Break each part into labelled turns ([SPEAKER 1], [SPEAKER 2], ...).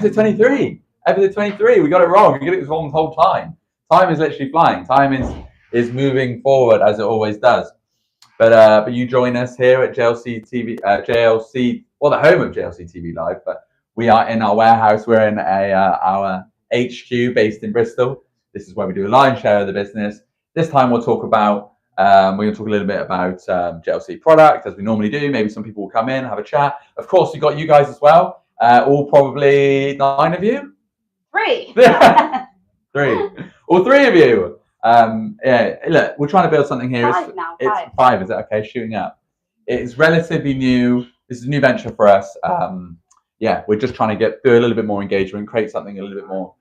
[SPEAKER 1] Episode 23. Episode 23. We got it wrong. We got it wrong the whole time. Time is literally flying. Time is moving forward as it always does. But you join us here at JLC TV, JLC, well, the home of JLC TV Live. But we are in our warehouse. We're in our HQ based in Bristol. This is where we do a line share of the business. This time we'll talk about, we're going to talk a little bit about JLC product, as we normally do. Maybe some people will come in, have a chat. Of course, we've got you guys as well. All probably 9 of you?
[SPEAKER 2] 3.
[SPEAKER 1] 3. All 3 of you. Yeah, look, we're trying to build something here.
[SPEAKER 2] 5 now.
[SPEAKER 1] It's 5, is it? Okay, shooting up. It's relatively new. This is a new venture for us. Yeah, we're just trying to do a little bit more engagement, create something a little bit more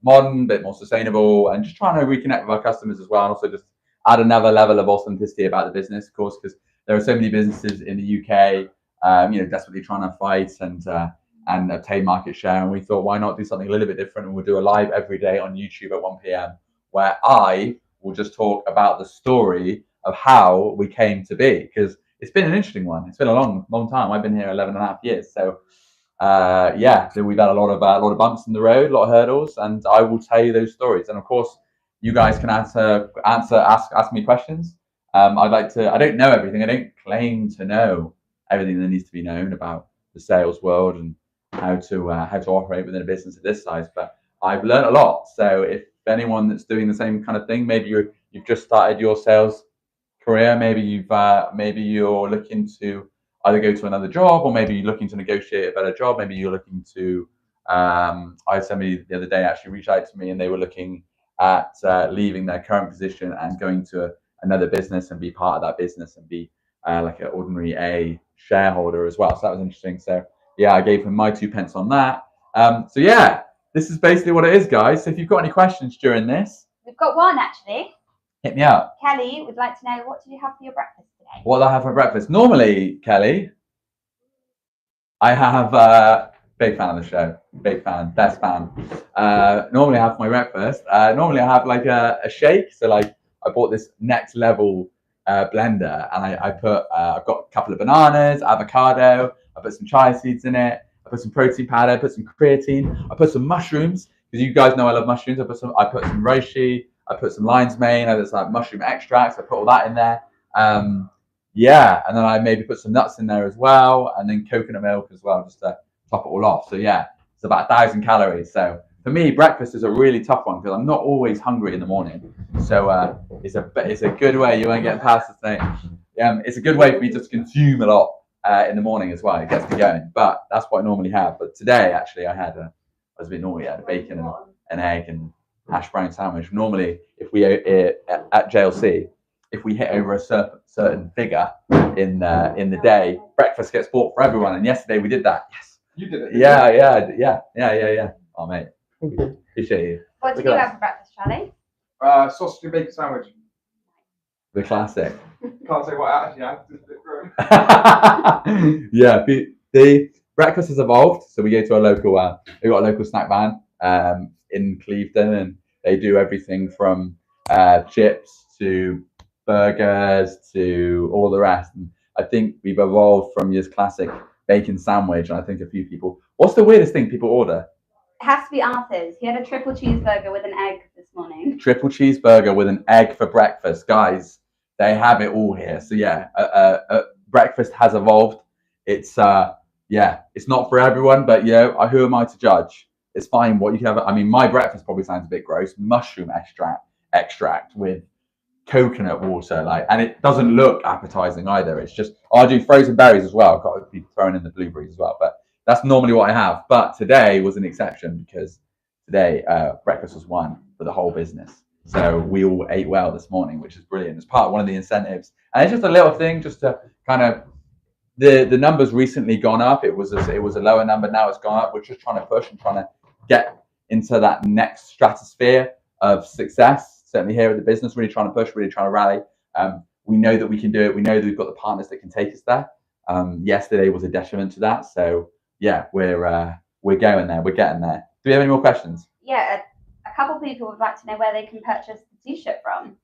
[SPEAKER 1] modern, a bit more sustainable, and just trying to reconnect with our customers as well, and also just add another level of authenticity about the business, of course, because there are so many businesses in the UK, desperately trying to fight and obtain market share, and we thought, why not do something a little bit different? And we'll do a live every day on YouTube at 1 p.m. where I will just talk about the story of how we came to be, because it's been an interesting one. It's been a long time. I've been here 11 and a half years, so. Yeah, so we've had a lot of bumps in the road, a lot of hurdles, and I will tell you those stories. And of course, you guys can ask me questions. I don't know everything. I don't claim to know everything that needs to be known about the sales world and how to operate within a business of this size. But I've learned a lot. So if anyone that's doing the same kind of thing, maybe you've just started your sales career, maybe you're looking to either go to another job, or maybe you're looking to negotiate a better job. Maybe you're looking to, I had somebody the other day actually reach out to me, and they were looking at leaving their current position and going to another business and be part of that business and be like an ordinary A shareholder as well. So that was interesting. So yeah, I gave him my 2 pence on that. So yeah, this is basically what it is, guys. So if you've got any questions during this.
[SPEAKER 2] We've got one actually.
[SPEAKER 1] Hit me up.
[SPEAKER 2] Kelly would like to know, what did you have for your breakfast today?
[SPEAKER 1] What do I have for breakfast? Normally, Kelly, I have big fan of the show, big fan, best fan. Normally I have my breakfast. Normally I have like a shake. So like I bought this next level blender, and I've got a couple of bananas, avocado. I put some chia seeds in it. I put some protein powder. I put some creatine. I put some mushrooms, because you guys know I love mushrooms. I put some reishi. I put some lion's mane. There's like mushroom extracts. I put all that in there. Yeah, and then I maybe put some nuts in there as well, and then coconut milk as well, just to top it all off. So yeah, it's about 1,000 calories. So for me, breakfast is a really tough one, because I'm not always hungry in the morning. So it's a good way. You won't get past the thing. It's a good way for me to just consume a lot in the morning as well. It gets me going. But that's what I normally have. But today, actually, I was a bit naughty. I had a bacon and an egg and hash brown sandwich. Normally, if we at JLC, if we hit over a certain figure in the day, breakfast gets bought for everyone. And yesterday we did that. Yes,
[SPEAKER 3] you did it.
[SPEAKER 1] Yeah. Oh mate, appreciate you.
[SPEAKER 2] What did you have for breakfast, Charlie?
[SPEAKER 3] Sausage and bacon sandwich.
[SPEAKER 1] The classic.
[SPEAKER 3] Can't say what actually I had. Just a bit grown.
[SPEAKER 1] Yeah, the breakfast has evolved. So we go to we've got a local snack van in Clevedon, and they do everything from chips to burgers to all the rest. And I think we've evolved from just classic bacon sandwich, and I think a few people. What's the weirdest thing people order?
[SPEAKER 2] It has to be Arthur's. He had a triple cheeseburger with an egg this morning.
[SPEAKER 1] Triple cheeseburger with an egg for breakfast, guys. They have it all here. So yeah, breakfast has evolved. It's it's not for everyone, but who am I to judge? It's fine. What you can have. I mean, my breakfast probably sounds a bit gross. Mushroom extract with coconut water, and it doesn't look appetizing either. It's just I do frozen berries as well. I've got to be throwing in the blueberries as well, but that's normally what I have. But today was an exception, because today breakfast was one for the whole business. So we all ate well this morning, which is brilliant. It's part of one of the incentives, and it's just a little thing just to kind of the numbers recently gone up. It was a lower number, now it's gone up. We're just trying to push and trying to get into that next stratosphere of success. Certainly here at the business, really trying to push, really trying to rally. We know that we can do it. We know that we've got the partners that can take us there. Yesterday was a detriment to that. So yeah, we're going there. We're getting there. Do we have any more questions?
[SPEAKER 2] Yeah, a couple of people would like to know where they can purchase the t-shirt from.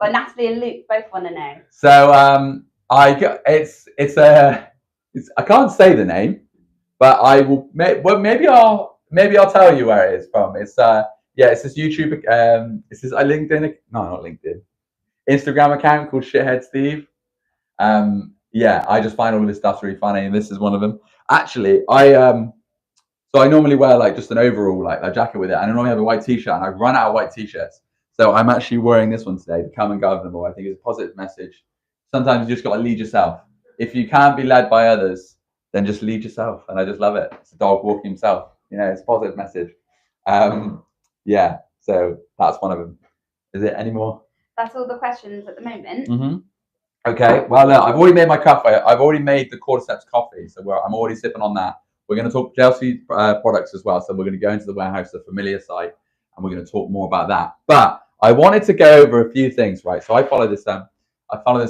[SPEAKER 2] Well, Natalie and Luke both want to know.
[SPEAKER 1] So I can't say the name, but I will. Well, maybe I'll tell you where it is from. It's it's this YouTube. It's this LinkedIn. No, not LinkedIn. Instagram account called Shithead Steve. I just find all this stuff's really funny, and this is one of them. Actually, so I normally wear like just an overall, like a jacket with it, and I normally have a white t-shirt, and I've run out of white t-shirts. So I'm actually wearing this one today, Become Ungovernable. I think it's a positive message. Sometimes you just got to lead yourself. If you can't be led by others, then just lead yourself. And I just love it. It's a dog walking himself. You know, it's a positive message. So that's one of them. Is it any more?
[SPEAKER 2] That's all the questions at the moment.
[SPEAKER 1] Mm-hmm. Okay. Well, look, I've already made my coffee. I've already made the Cordyceps coffee. So I'm already sipping on that. We're going to talk JLC products as well. So we're going to go into the warehouse, the familiar site, and we're going to talk more about that. But I wanted to go over a few things, right? So I follow this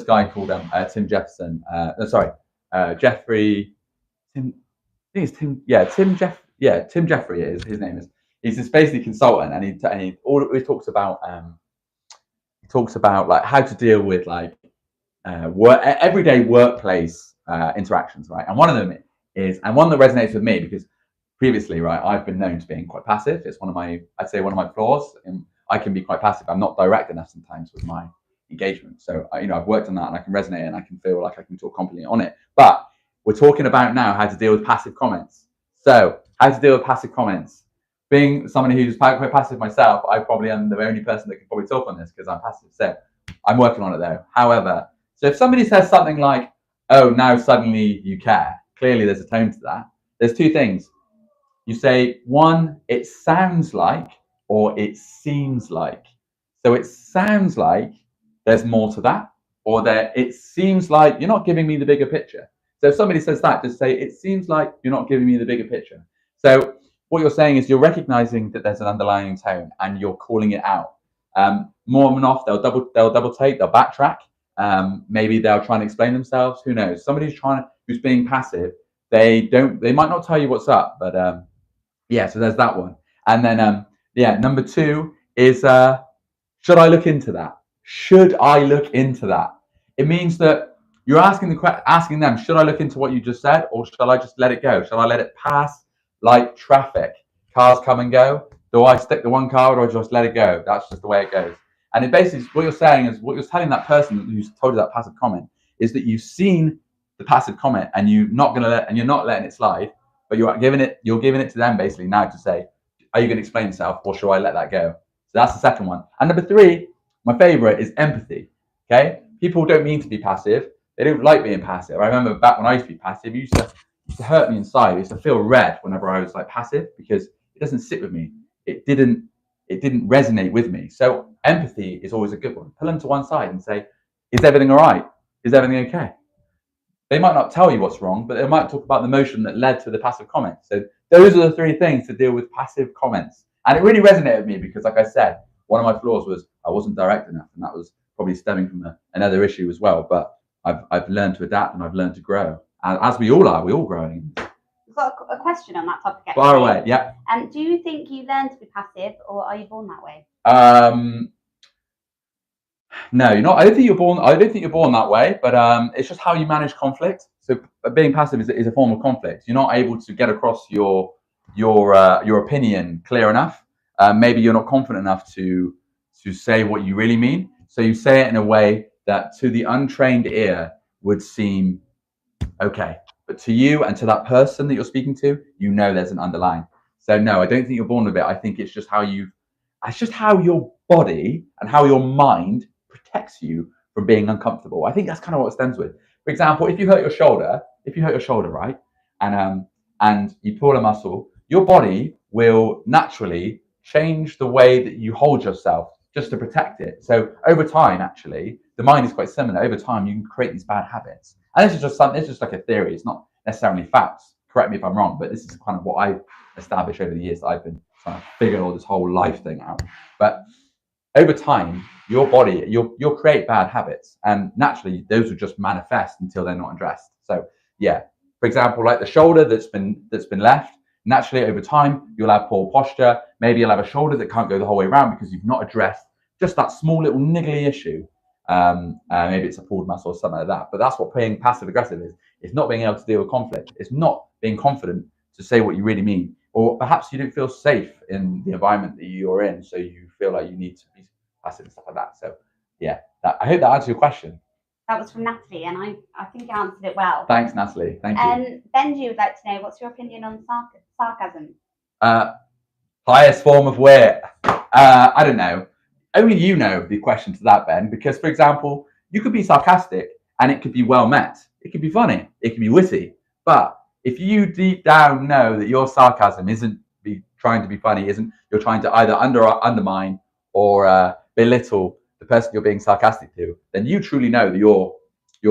[SPEAKER 1] guy called Tim Jefferson. Jeffrey. Tim. I think it's Tim. Yeah, Tim Jeffrey is his name is. He's this basically consultant, and he talks about like how to deal with like everyday workplace interactions, right? And one of them is, and one that resonates with me because previously, right, I've been known to being quite passive. It's I'd say one of my flaws. I can be quite passive. I'm not direct enough sometimes with my engagement. So I've worked on that, and I can resonate, and I can feel like I can talk confidently on it. But we're talking about now how to deal with passive comments. So how to deal with passive comments. Being someone who's quite passive myself, I probably am the only person that can probably talk on this because I'm passive. So I'm working on it though. However, so if somebody says something like, "Oh, now suddenly you care," clearly there's a tone to that. There's two things. You say, one, it sounds like, or it seems like. So it sounds like there's more to that, or it seems like you're not giving me the bigger picture. So if somebody says that, just say, it seems like you're not giving me the bigger picture. So what you're saying is you're recognizing that there's an underlying tone and you're calling it out. More often than not, they'll double take, they'll backtrack. Maybe they'll try and explain themselves. Who knows? Somebody who's being passive, they might not tell you what's up, but so there's that one. And then number two is should I look into that? Should I look into that? It means that you're asking them, should I look into what you just said, or shall I just let it go? Shall I let it pass like traffic? Cars come and go. Do I stick to one car, or do I just let it go? That's just the way it goes. And it basically, what you're saying is, what you're telling that person who's told you that passive comment is that you've seen the passive comment and you're not letting it slide, but you're giving it to them basically now to say, are you going to explain yourself, or should I let that go? So that's the second one. And number three, my favorite, is empathy. Okay, people don't mean to be passive. They don't like being passive. I remember back when I used to be passive, it used to hurt me inside. I used to feel red whenever I was like passive because it doesn't sit with me. It didn't resonate with me. So empathy is always a good one. Pull them to one side and say, is everything all right? Is everything okay? They might not tell you what's wrong, but they might talk about the emotion that led to the passive comment. So those are the three things to deal with passive comments. And it really resonated with me because, like I said, one of my flaws was I wasn't direct enough, and that was probably stemming from another issue as well. But I've learned to adapt, and I've learned to grow. And as we all are, we're all growing.
[SPEAKER 2] We've got a question on that topic. Actually.
[SPEAKER 1] Far away, yeah.
[SPEAKER 2] Do you think you learn to be passive, or are you born that way?
[SPEAKER 1] No, you're not. I don't think you're born that way, but it's just how you manage conflict. So being passive is a form of conflict. You're not able to get across your opinion clear enough. Maybe you're not confident enough to say what you really mean. So you say it in a way that to the untrained ear would seem okay, but to you and to that person that you're speaking to, there's an underlying. So no, I don't think you're born with it. I think it's just how your body and how your mind protects you from being uncomfortable. I think that's kind of what it stems with. For example, if you hurt your shoulder, right, and you pull a muscle, your body will naturally change the way that you hold yourself just to protect it. So over time, actually, the mind is quite similar. Over time, you can create these bad habits. And this is just like a theory. It's not necessarily facts. Correct me if I'm wrong, but this is kind of what I've established over the years that I've been trying to figure all this whole life thing out. But over time, your body, you'll create bad habits, and naturally those will just manifest until they're not addressed. So yeah, for example, like the shoulder that's been left, naturally over time you'll have poor posture. Maybe you'll have a shoulder that can't go the whole way around because you've not addressed just that small little niggly issue. Maybe it's a pulled muscle or something like that. But that's what being passive aggressive is. It's not being able to deal with conflict. It's not being confident to say what you really mean, or perhaps you don't feel safe in the environment that you're in, so you feel like you need to be passive and stuff like that. So yeah, I hope that answers your question.
[SPEAKER 2] That was from Natalie, and I think I answered it well.
[SPEAKER 1] Thanks, Natalie. Thank you.
[SPEAKER 2] Benji would like to know, what's your opinion on sarcasm?
[SPEAKER 1] Highest form of wit. I don't know. Only you know the question to that, Ben, because, for example, you could be sarcastic and it could be well met. It could be funny. It could be witty. But if you deep down know that your sarcasm isn't trying to be funny, you're trying to either undermine or belittle the person you're being sarcastic to, then you truly know that your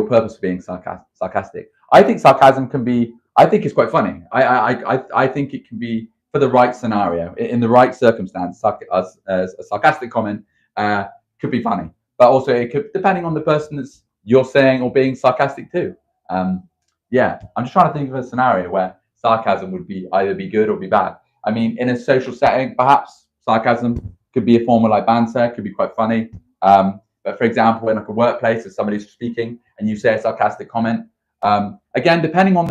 [SPEAKER 1] purpose for being sarcastic. I think sarcasm can be. I think it's quite funny. I think it can be for the right scenario, in the right circumstance. A sarcastic comment could be funny, but also it could, depending on the person that's you're saying or being sarcastic to. Yeah, I'm just trying to think of a scenario where sarcasm would be either be good or be bad. I mean, in a social setting, perhaps sarcasm could be a form of like banter, could be quite funny. But for example, in like a workplace, if somebody's speaking and you say a sarcastic comment, again, depending on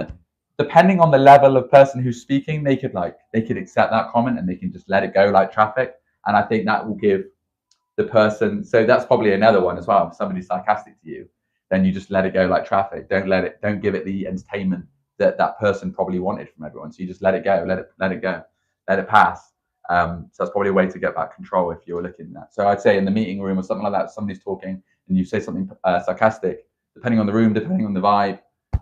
[SPEAKER 1] the level of person who's speaking, they could accept that comment and they can just let it go like traffic. And I think that will give the person. So that's probably another one as well. If somebody's sarcastic to you, then you just let it go like traffic. Don't give it the entertainment that person probably wanted from everyone. So you just let it go, let it pass. So that's probably a way to get back control if you're looking at that. So I'd say in the meeting room or something like that, if somebody's talking and you say something sarcastic, depending on the room, depending on the vibe.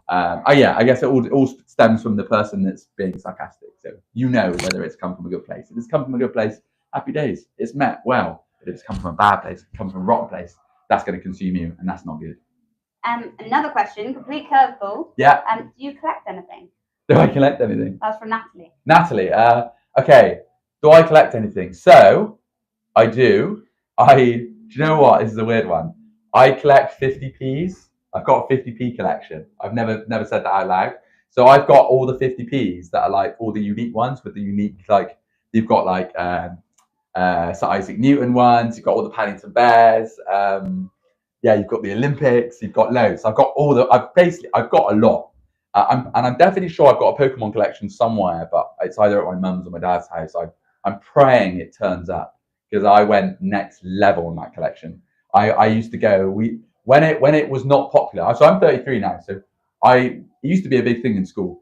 [SPEAKER 1] I guess it all stems from the person that's being sarcastic. So you know whether it's come from a good place. If it's come from a good place, happy days. It's met well. But if it's come from a bad place, come from a rotten place, that's going to consume you, and that's not good.
[SPEAKER 2] Another question, complete curveball.
[SPEAKER 1] Yeah.
[SPEAKER 2] Do you collect anything?
[SPEAKER 1] Do I collect anything?
[SPEAKER 2] That's from Natalie.
[SPEAKER 1] Natalie. Okay. Do I collect anything? So I do. Do you know what? This is a weird one. I collect 50p's. I've got a 50p collection. I've never said that out loud. So I've got all the 50p's that are like all the unique ones with the unique, like you've got like Sir Isaac Newton ones. You've got all the Paddington Bears. You've got the Olympics. You've got loads. I've got I've got a lot. I'm definitely sure I've got a Pokemon collection somewhere, but it's either at my mum's or my dad's house. I'm praying it turns up because I went next level in that collection. I used to go. When it was not popular. So I'm 33 now. So it used to be a big thing in school.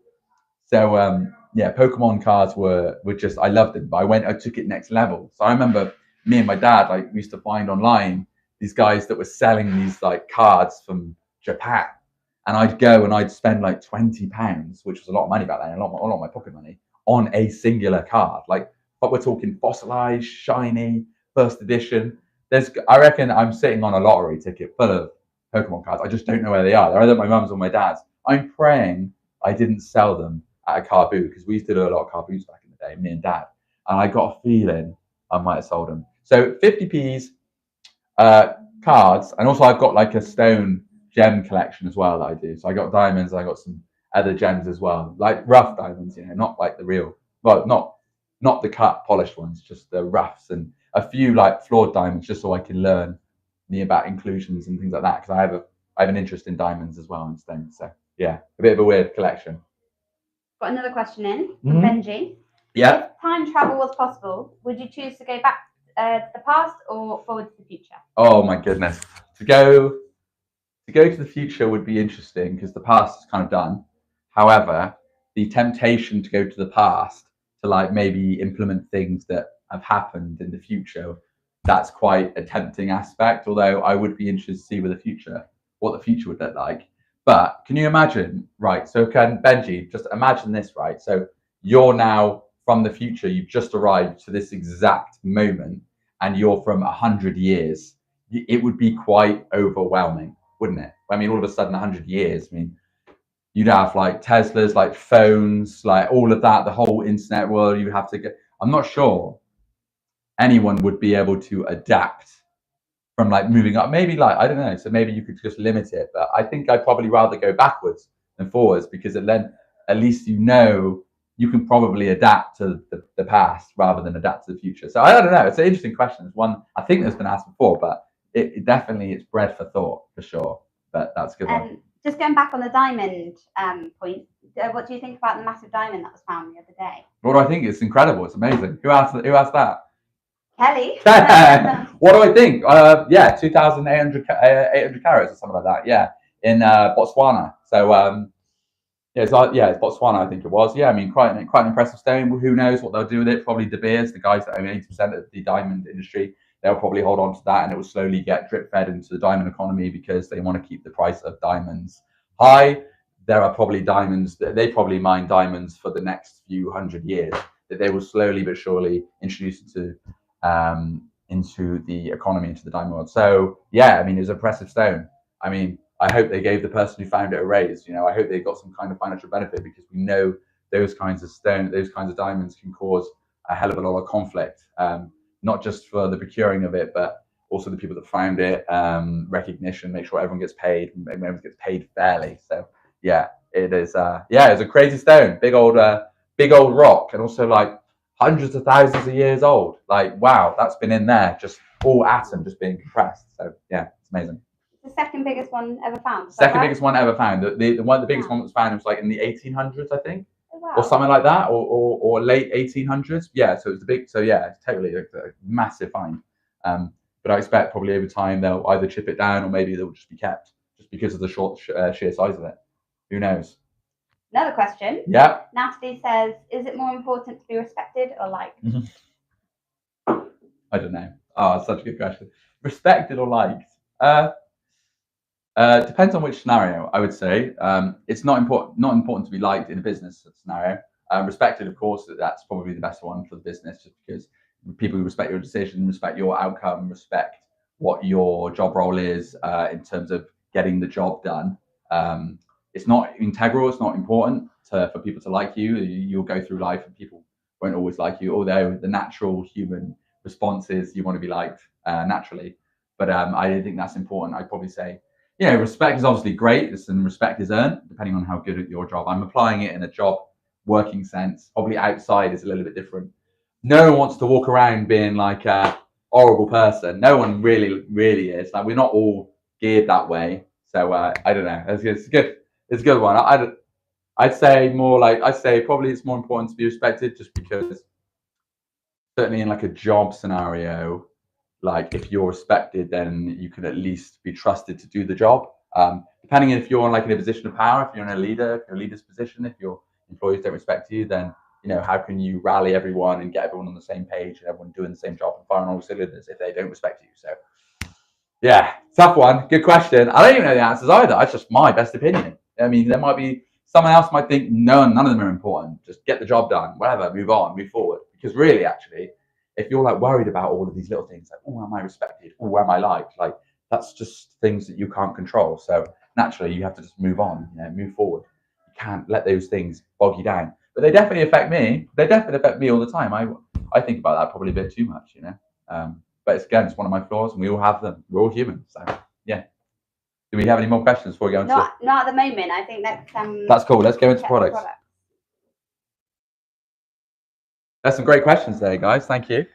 [SPEAKER 1] So Pokemon cards were just, I loved them. But I took it next level. So I remember me and my dad we used to find online these guys that were selling these like cards from Japan, and I'd go and I'd spend like £20, which was a lot of money back then, a lot of my pocket money, on a singular card. But we're talking fossilized, shiny, first edition. I reckon I'm sitting on a lottery ticket full of Pokemon cards. I just don't know where they are. They're either at my mum's or my dad's. I'm praying I didn't sell them at a car boot, because we used to do a lot of car boots back in the day, me and dad. And I got a feeling I might have sold them. So 50p's, cards, and also I've got like a stone gem collection as well that I do. So I got diamonds, I got some other gems as well, like rough diamonds, not like the real, well, not the cut polished ones, just the roughs, and a few like flawed diamonds, just so I can learn me about inclusions and things like that, because I have an interest in diamonds as well and stones. So yeah, a bit of a weird collection.
[SPEAKER 2] Got another question in from Benji.
[SPEAKER 1] Yeah.
[SPEAKER 2] If time travel was possible, would you choose to go back to the past or forward to the future?
[SPEAKER 1] Oh my goodness, to go to the future would be interesting because the past is kind of done. However, the temptation to go to the past to like maybe implement things that have happened in the future, that's quite a tempting aspect. Although I would be interested to see what the future would look like. But can you imagine, right? So Benji, just imagine this, right? So you're now from the future, you've just arrived to this exact moment, and you're from 100 years. It would be quite overwhelming, wouldn't it? I mean, all of a sudden, 100 years, I mean, you'd have like Teslas, like phones, like all of that, the whole internet world. You have to get, I'm not sure anyone would be able to adapt from like moving up. Maybe like, I don't know. So maybe you could just limit it. But I think I'd probably rather go backwards than forwards, because then at least you can probably adapt to the past rather than adapt to the future. So I don't know. It's an interesting question. It's one I think that's been asked before, but it definitely, it's bread for thought for sure. But that's a good one.
[SPEAKER 2] Just going back on the diamond point, what do you think about the massive diamond that was found the other day?
[SPEAKER 1] What do I think? It's incredible. It's amazing. Who asked that?
[SPEAKER 2] Kelly.
[SPEAKER 1] What do I think? Yeah, 2,800 carats or something like that. Yeah, in Botswana. So it's Botswana, I think it was. Yeah, I mean, quite an impressive stone. Who knows what they'll do with it? Probably De Beers, the guys that own 80% of the diamond industry, they'll probably hold on to that, and it will slowly get drip fed into the diamond economy because they want to keep the price of diamonds high. There are probably diamonds that they probably mine diamonds for the next few hundred years that they will slowly but surely introduce into the economy, into the diamond world. So yeah, I mean, it's an impressive stone. I mean, I hope they gave the person who found it a raise. You know, I hope they got some kind of financial benefit, because we know those kinds of diamonds can cause a hell of a lot of conflict, not just for the procuring of it, but also the people that found it, recognition, make sure everyone gets paid, everyone gets paid fairly. So yeah, it is. It's a crazy stone, big old rock, and also like hundreds of thousands of years old. Like, wow, that's been in there, just all atom just being compressed. So yeah, it's amazing.
[SPEAKER 2] The second biggest one ever found.
[SPEAKER 1] Second biggest one ever found. The biggest one that was found was like in the 1800s, I think,
[SPEAKER 2] wow.
[SPEAKER 1] or something like that, or late 1800s. Yeah, so it was the big. So yeah, it's totally a massive find. But I expect probably over time they'll either chip it down, or maybe they'll just be kept, just because of the sheer size of it. Who knows?
[SPEAKER 2] Another question.
[SPEAKER 1] Yeah.
[SPEAKER 2] Natalie says, "Is it more important to be respected or liked?"
[SPEAKER 1] I don't know. Oh, such a good question. Respected or liked? Depends on which scenario. I would say it's not important to be liked in a business scenario. Respected, of course, that's probably the best one for the business, just because people respect your decision, respect your outcome, respect what your job role is in terms of getting the job done. It's not integral. It's not important for people to like you. You'll go through life and people won't always like you, although the natural human response is you want to be liked naturally. But I don't think that's important. I'd probably say, respect is obviously great, and respect is earned depending on how good at your job. I'm applying it in a job working sense. Probably outside is a little bit different. No one wants to walk around being like a horrible person. No one really is. Like, we're not all geared that way. So I don't know. It's good. It's a good one. I'd say probably it's more important to be respected, just because certainly in like a job scenario, like if you're respected, then you can at least be trusted to do the job. Depending if you're in a position of power, if you're in a leader's position, if your employees don't respect you, then how can you rally everyone and get everyone on the same page and everyone doing the same job and firing all cylinders if they don't respect you? So yeah, tough one. Good question. I don't even know the answers either. That's just my best opinion. I mean, there might be someone else might think none of them are important. Just get the job done, whatever, move on, move forward. Because really, actually, if you're like worried about all of these little things, like, oh, am I respected? Oh, am I liked? Like, that's just things that you can't control. So naturally, you have to just move on, move forward. You can't let those things bog you down. But they definitely affect me. They definitely affect me all the time. I think about that probably a bit too much, But it's one of my flaws, and we all have them. We're all human. So yeah. Do we have any more questions before we go into?
[SPEAKER 2] Not at the moment. I think
[SPEAKER 1] that's cool. Let's go into products. That's some great questions there, guys. Thank you.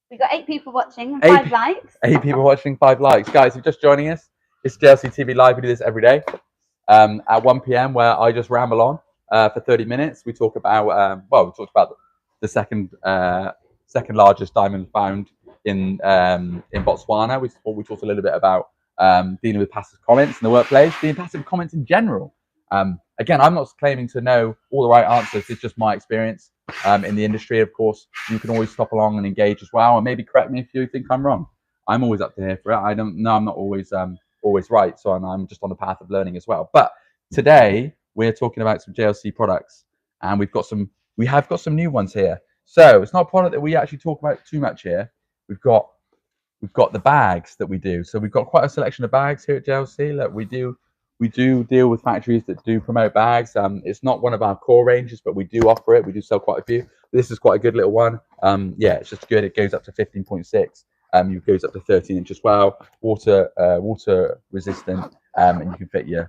[SPEAKER 2] We've got 8 people watching and 5 likes.
[SPEAKER 1] 8 people watching, 5 likes. Guys, if you're just joining us, it's JLC TV Live. We do this every day at 1 p.m. where I just ramble on for 30 minutes. We talk about we talked about the second largest diamond found in Botswana. We talked a little bit about dealing with passive comments in the workplace, dealing with passive comments in general. Again, I'm not claiming to know all the right answers. It's just my experience in the industry. Of course, you can always stop along and engage as well, and maybe correct me if you think I'm wrong. I'm always up to here for it. I don't know. I'm not always right, so I'm just on the path of learning as well. But today we're talking about some JLC products, and we have got some new ones here. So it's not a product that we actually talk about too much here. We've got the bags that we do. So we've got quite a selection of bags here at JLC. Look, we do deal with factories that do promote bags. It's not one of our core ranges, but we do offer it. We do sell quite a few. This is quite a good little one. It's just good. It goes up to 15.6. It goes up to 13 inch as well. Water resistant. And you can fit your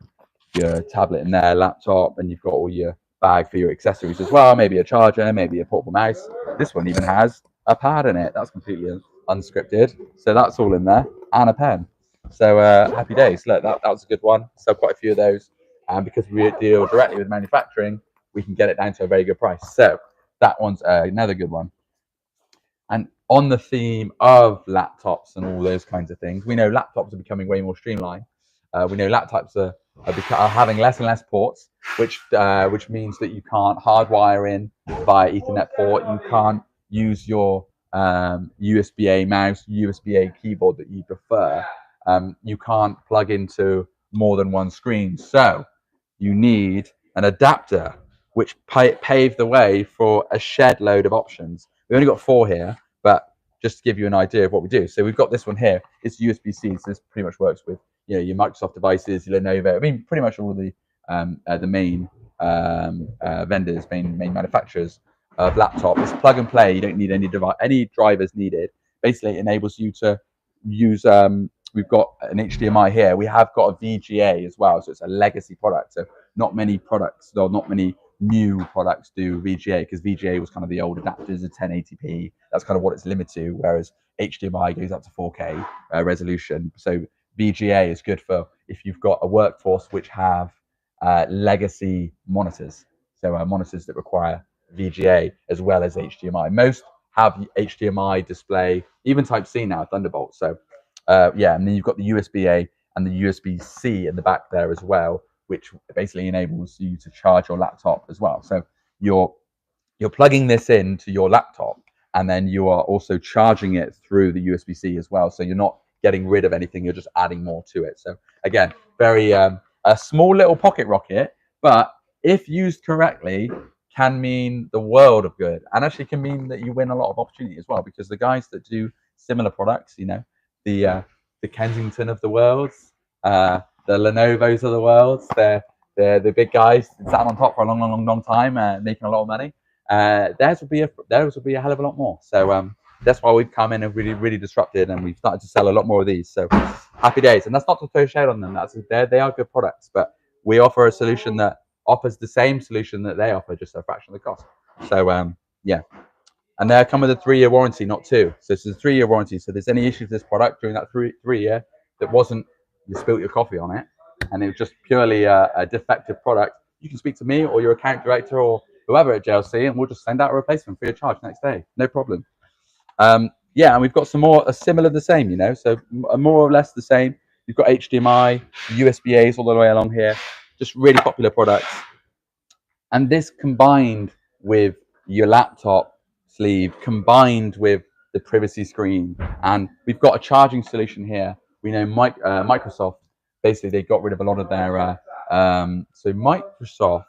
[SPEAKER 1] tablet in there, laptop, and you've got all your bag for your accessories as well. Maybe a charger, maybe a portable mouse. This one even has a pad in it. That's completely unscripted. So that's all in there, and a pen. So happy days. Look, that was a good one. So quite a few of those, and because we deal directly with manufacturing, we can get it down to a very good price. So that one's another good one. And on the theme of laptops and all those kinds of things, we know laptops are becoming way more streamlined. We know laptops are having less and less ports, which means that you can't hardwire in via Ethernet port. You can't use your USB-A mouse, USB-A keyboard that you prefer. You can't plug into more than one screen. So you need an adapter, which paved the way for a shed load of options. We only got 4 here, but just to give you an idea of what we do. So we've got this one here. It's USB-C, so this pretty much works with your Microsoft devices, your Lenovo. I mean, pretty much all the main vendors, main manufacturers of laptops. It's plug and play. You don't need any drivers needed. Basically, it enables you to use. We've got an HDMI here. We have got a VGA as well, so it's a legacy product. So not many products, or not many new products do VGA, because VGA was kind of the old adapters of 1080p. That's kind of what it's limited to, whereas HDMI goes up to 4K resolution. So VGA is good for if you've got a workforce which have legacy monitors, so monitors that require VGA as well as HDMI. Most have HDMI display, even Type-C now, Thunderbolt. So yeah, and then you've got the USB-A and the USB-C in the back there as well, which basically enables you to charge your laptop as well. So you're plugging this into your laptop, and then you are also charging it through the USB-C as well. So you're not getting rid of anything, you're just adding more to it. So again, very a small little pocket rocket, but if used correctly, can mean the world of good, and actually can mean that you win a lot of opportunity as well, because the guys that do similar products, the Kensington of the world, the Lenovos of the world, they're the big guys sat on top for a long time, making a lot of money. Theirs will be a hell of a lot more. So that's why we've come in and really disrupted, and we've started to sell a lot more of these. So happy days. And that's not to throw shade on them. They are good products, but we offer a solution that offers the same solution that they offer, just a fraction of the cost. So yeah. And they come with a 3-year warranty, not 2. So it's a 3-year warranty. So if there's any issues with this product during that 3-year that wasn't, you spilt your coffee on it, and it was just purely a defective product, you can speak to me or your account director or whoever at JLC, and we'll just send out a replacement free of charge next day. No problem. Yeah, and we've got some more similar, the same, so more or less the same. You've got HDMI, USB-As all the way along here, just really popular products. And this combined with your laptop sleeve, combined with the privacy screen, and we've got a charging solution here. We know Microsoft, basically they got rid of a lot of their so Microsoft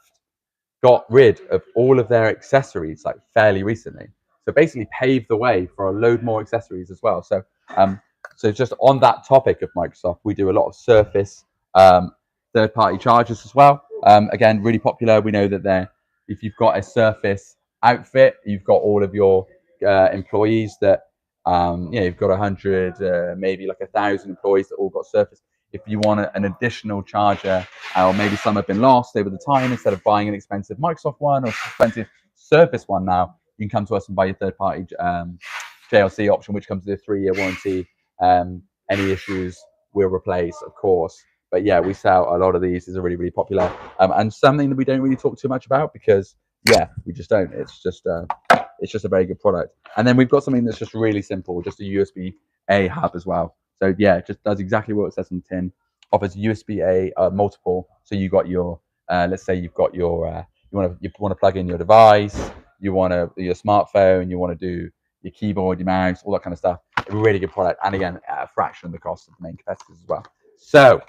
[SPEAKER 1] got rid of all of their accessories like fairly recently, so basically paved the way for a load more accessories as well. So so just on that topic of Microsoft, we do a lot of Surface third-party chargers as well. Again, really popular. We know that if you've got a Surface outfit, you've got all of your employees that you've got 100, maybe like 1,000 employees that all got Surface. If you want an additional charger, or maybe some have been lost over the time, instead of buying an expensive Microsoft one or expensive Surface one, now you can come to us and buy your third-party JLC option, which comes with a 3-year warranty. Any issues, we'll replace, of course. But yeah, we sell a lot of these. These are really popular, and something that we don't really talk too much about, because we just don't. It's just a very good product. And then we've got something that's just really simple, just a USB-A hub as well. So yeah, it just does exactly what it says on the tin. Offers USB-A multiple. So you got your let's say you've got your you want to plug in your device, you want your smartphone, you want to do your keyboard, your mouse, all that kind of stuff. A really good product, and again, at a fraction of the cost of the main competitors as well. So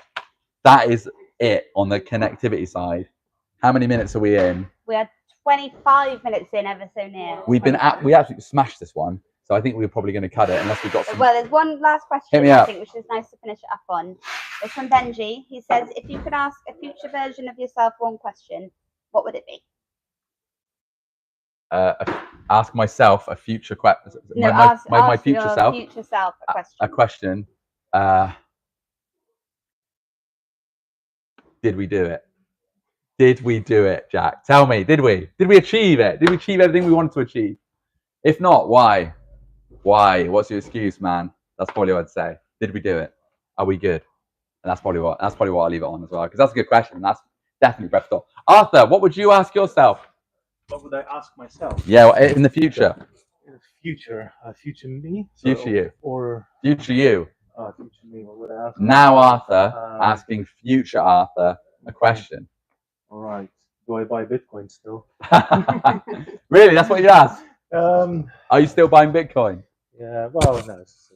[SPEAKER 1] that is it on the connectivity side. How many minutes are we in?
[SPEAKER 2] We are 25 minutes in, ever so near.
[SPEAKER 1] We absolutely smashed this one, so I think we're probably going to cut it unless we've got some.
[SPEAKER 2] Well, there's one last question, I think, which is nice to finish it up on. It's from Benji. He says, if you could ask a future version of yourself one question, what would it be?
[SPEAKER 1] Ask myself a future question.
[SPEAKER 2] No,
[SPEAKER 1] my future self.
[SPEAKER 2] Future self a question.
[SPEAKER 1] A question. Did we do it? Did we do it, Jack? Tell me, did we? Did we achieve it? Did we achieve everything we wanted to achieve? If not, why? Why? What's your excuse, man? That's probably what I'd say. Did we do it? are we good? And that's probably what I'll leave it on as well, because that's a good question. And that's definitely breath thought. Arthur, what would you ask yourself?
[SPEAKER 4] What would I ask myself?
[SPEAKER 1] Yeah, well, in the future.
[SPEAKER 4] In the future, future me.
[SPEAKER 1] Future you.
[SPEAKER 4] Or
[SPEAKER 1] future you.
[SPEAKER 4] Future me. What would I ask?
[SPEAKER 1] Now Arthur asking future Arthur a question.
[SPEAKER 4] All right. Do I buy Bitcoin still?
[SPEAKER 1] Really? That's what you asked? Are you still buying Bitcoin?
[SPEAKER 4] Yeah. Well, no. It's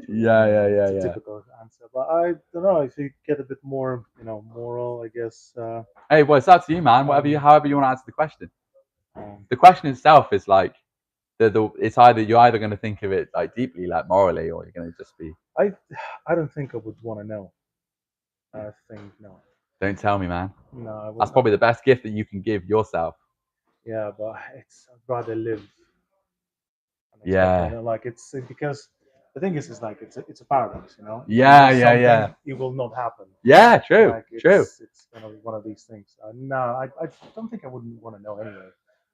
[SPEAKER 1] Yeah.
[SPEAKER 4] Typical answer, but I don't know if you get a bit more, moral, I guess.
[SPEAKER 1] Hey, well, it's up to you, man. However you want to answer the question. The question itself is like, it's you're either going to think of it like deeply, like morally, or you're going to just be.
[SPEAKER 4] I don't think I would want to know. I think no.
[SPEAKER 1] Don't tell me, man.
[SPEAKER 4] No,
[SPEAKER 1] that's probably the best gift that you can give yourself.
[SPEAKER 4] Yeah, but I'd rather live.
[SPEAKER 1] Yeah.
[SPEAKER 4] Like it's because the thing is like it's a paradox,
[SPEAKER 1] Yeah.
[SPEAKER 4] It will not happen.
[SPEAKER 1] Yeah, true,
[SPEAKER 4] like
[SPEAKER 1] true.
[SPEAKER 4] It's one of these things. No, I don't think I wouldn't want to know anyway.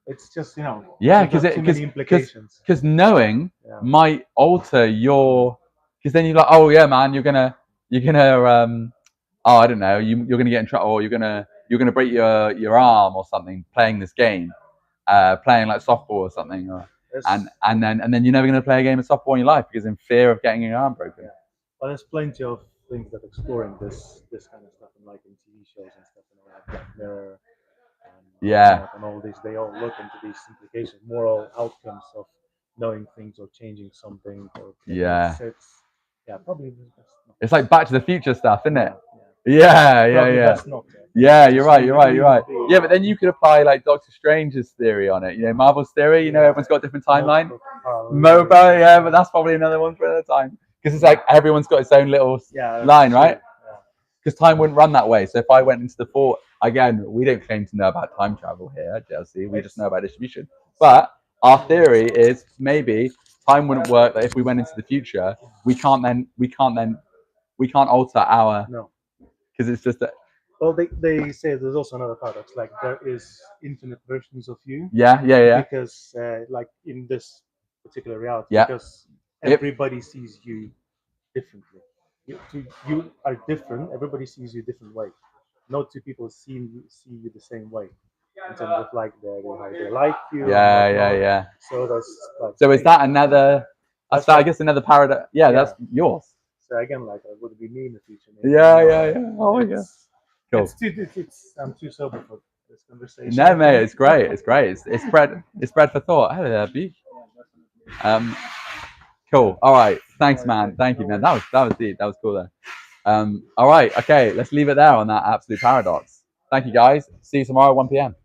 [SPEAKER 4] It's just
[SPEAKER 1] Yeah,
[SPEAKER 4] because
[SPEAKER 1] knowing might alter your. Because then you're like, oh yeah, man, you're gonna I don't know, you're gonna get in trouble, or you're gonna break your arm or something playing this game, playing like softball or something, and then you're never gonna play a game of softball in your life because in fear of getting your arm broken.
[SPEAKER 4] Yeah. Well, there's plenty of things that exploring this kind of stuff, and like in TV shows and stuff, like Black Mirror, and all these, they all look into these implications, moral outcomes of knowing things or changing something. Or probably.
[SPEAKER 1] It's like Back to the Future stuff, isn't it?
[SPEAKER 4] Yeah.
[SPEAKER 1] Yeah, you're right. Yeah, but then you could apply like Doctor Strange's theory on it. Marvel's theory. Everyone's got a different timeline. Mobile, but that's probably another one for another time. Because it's like everyone's got its own little line, right? Because time wouldn't run that way. So if I went into the fort again, we don't claim to know about time travel here at JLC. We just know about distribution. But our theory is maybe time wouldn't work. That if we went into the future, we can't alter our.
[SPEAKER 4] No.
[SPEAKER 1] Because it's just that.
[SPEAKER 4] Well, they say there's also another paradox. Like there is infinite versions of you.
[SPEAKER 1] Yeah.
[SPEAKER 4] Because like in this particular reality, because everybody sees you differently. You are different. Everybody sees you a different way. No two people see you the same way in terms of like how they like you.
[SPEAKER 1] Yeah.
[SPEAKER 4] So that's like.
[SPEAKER 1] So is that another? I guess another paradox. Yeah, that's yours.
[SPEAKER 4] So again, like would it be me in the future?
[SPEAKER 1] Yeah. Oh my god. Cool.
[SPEAKER 4] I'm too sober for this conversation.
[SPEAKER 1] No, mate, it's great. It's bread for thought. Hello there, B. Cool. All right. Thanks, man. Thank you, man. That was deep. That was cool there. All right. Okay. Let's leave it there on that absolute paradox. Thank you, guys. See you tomorrow at 1 p.m.